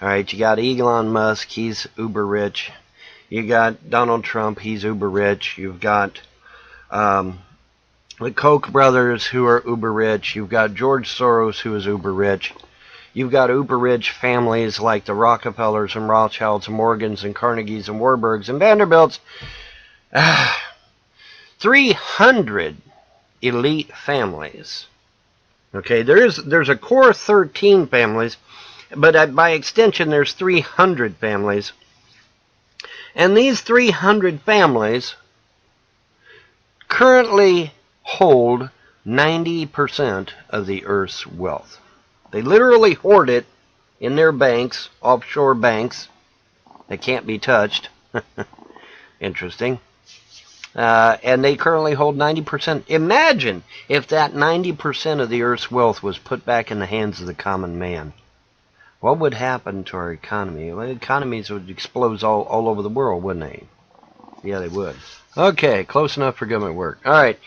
All right, you got Elon Musk, he's uber rich. You got Donald Trump, he's uber rich. You've got the Koch brothers, who are uber rich. You've got George Soros, who is uber rich. You've got uber rich families like the Rockefellers and Rothschilds and Morgans and Carnegies and Warburgs and Vanderbilts. 300 elite families. Okay, there's a core 13 families, but by extension there's 300 families. And these 300 families currently hold 90% of the Earth's wealth. They literally hoard it in their banks, offshore banks that can't be touched. Interesting. And they currently hold 90%. Imagine if that 90% of the Earth's wealth was put back in the hands of the common man. What would happen to our economy? Well, economies would explode all over the world, wouldn't they? Yeah, they would. Okay, close enough for government work. All right.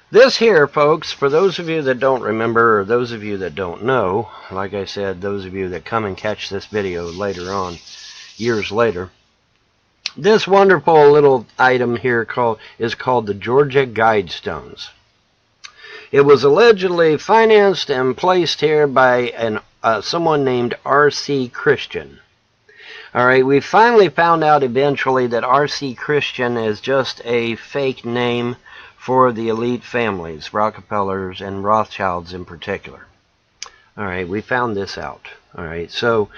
This here, folks, for those of you that don't remember, or those of you that don't know, like I said, those of you that come and catch this video later on, years later, this wonderful little item here is called the Georgia Guidestones. It was allegedly financed and placed here by someone named R.C. Christian. All right, we finally found out eventually that R.C. Christian is just a fake name for the elite families, Rockefellers and Rothschilds in particular. All right, we found this out. All right, so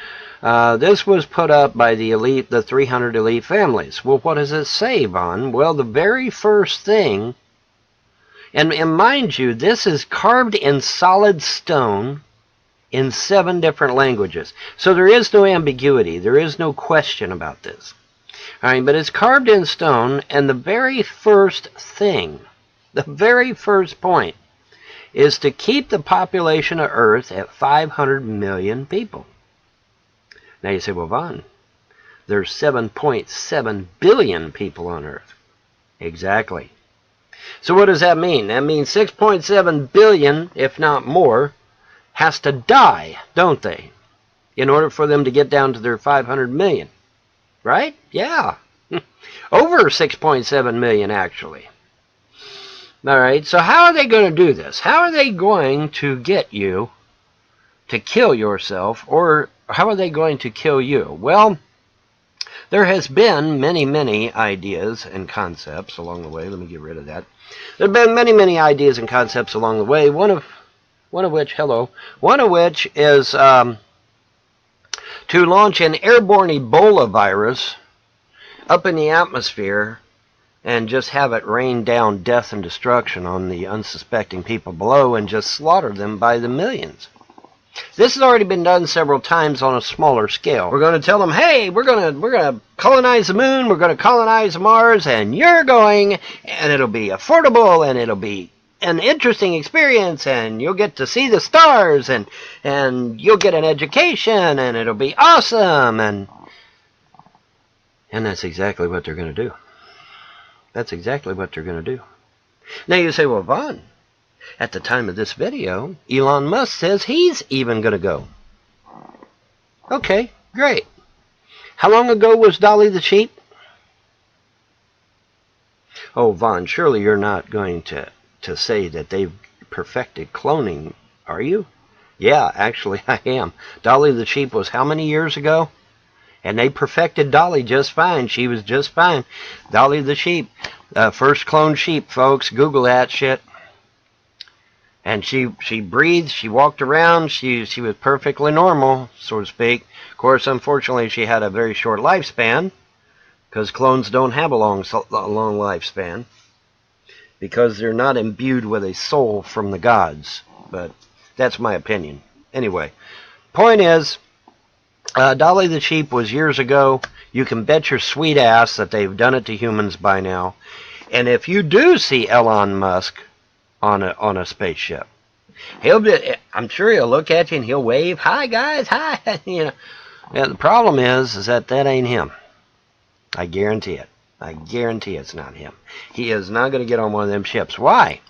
this was put up by the 300 elite families. Well, what does it say, Vaughn? Well, the very first thing, and mind you, this is carved in solid stone in 7 different languages. So there is no ambiguity. There is no question about this. All right, but it's carved in stone, and the very first thing, the very first point, is to keep the population of Earth at 500 million people. Now you say, well, Vaughn, there's 7.7 billion people on Earth. Exactly. So what does that mean? That means 6.7 billion, if not more, has to die, don't they? In order for them to get down to their 500 million. Right? Yeah. Over 6.7 million, actually. All right, so how are they going to do this? How are they going to get you to kill yourself, or how are they going to kill you? Well, there has been many ideas and concepts along the way. Let me get rid of that. There have been many ideas and concepts along the way. One of which is to launch an airborne Ebola virus up in the atmosphere and just have it rain down death and destruction on the unsuspecting people below and just slaughter them by the millions. This has already been done several times on a smaller scale. We're going to tell them, hey, we're going to colonize the moon, we're going to colonize Mars, and you're going, and it'll be affordable, and it'll be an interesting experience, and you'll get to see the stars, and you'll get an education, and it'll be awesome, and that's exactly what they're going to do. That's exactly what they're going to do. Now you say, well, Vaughn, at the time of this video, Elon Musk says he's even going to go. Okay, great. How long ago was Dolly the sheep? Oh, Vaughn, surely you're not going to say that they've perfected cloning, are you? Yeah, actually I am. Dolly the sheep was how many years ago? And they perfected Dolly just fine. She was just fine. Dolly the sheep. First cloned sheep, folks. Google that shit. And she breathed. She walked around. She was perfectly normal, so to speak. Of course, unfortunately, she had a very short lifespan, because clones don't have a long lifespan, because they're not imbued with a soul from the gods. But that's my opinion. Anyway, point is, Dolly the sheep was years ago. You can bet your sweet ass that they've done it to humans by now. And if you do see Elon Musk on a spaceship, I'm sure he'll look at you and he'll wave, "Hi guys, hi." You know. And the problem is that ain't him. I guarantee it. I guarantee it's not him. He is not going to get on one of them ships. Why?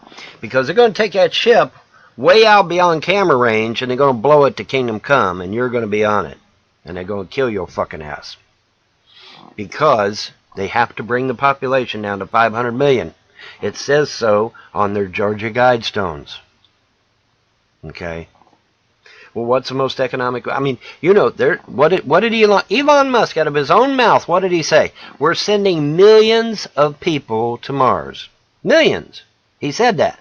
Because they're going to take that ship way out beyond camera range, and they're going to blow it to Kingdom Come, and you're going to be on it. and they're going to kill your fucking ass. Because they have to bring the population down to 500 million. It says so on their Georgia Guidestones. Okay. Well, what's the most economic? I mean, you know, what did Elon Musk, out of his own mouth, what did he say? We're sending millions of people to Mars. Millions. He said that.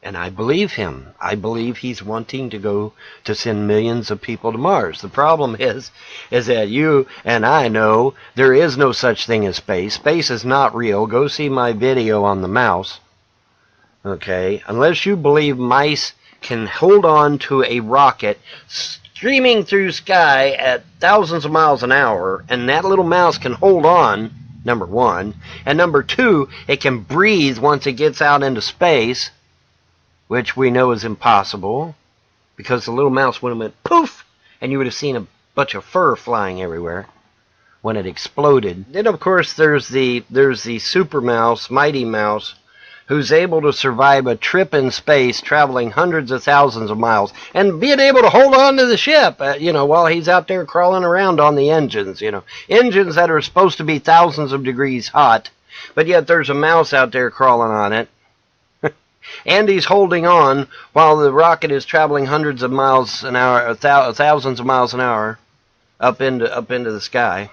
And I believe him. I believe he's wanting to send millions of people to Mars. The problem is that you and I know there is no such thing as space. Space is not real. Go see my video on the mouse. Okay? Unless you believe mice can hold on to a rocket streaming through sky at thousands of miles an hour, and that little mouse can hold on, number one. And number two, it can breathe once it gets out into space, which we know is impossible, because the little mouse would have went poof, and you would have seen a bunch of fur flying everywhere when it exploded. Then, of course, there's the super mouse, mighty mouse, who's able to survive a trip in space, traveling hundreds of thousands of miles, and being able to hold on to the ship, while he's out there crawling around on the engines, engines that are supposed to be thousands of degrees hot, but yet there's a mouse out there crawling on it. And he's holding on while the rocket is traveling hundreds of miles an hour, thousands of miles an hour, up into the sky.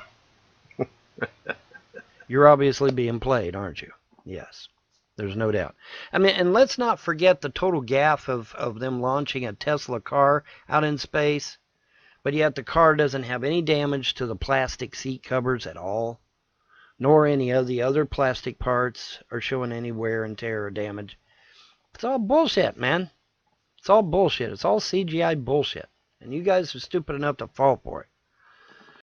You're obviously being played, aren't you? Yes, there's no doubt. I mean, and let's not forget the total gaffe of them launching a Tesla car out in space, but yet the car doesn't have any damage to the plastic seat covers at all, nor any of the other plastic parts are showing any wear and tear or damage. It's all bullshit, man. It's all bullshit. It's all CGI bullshit. And you guys are stupid enough to fall for it.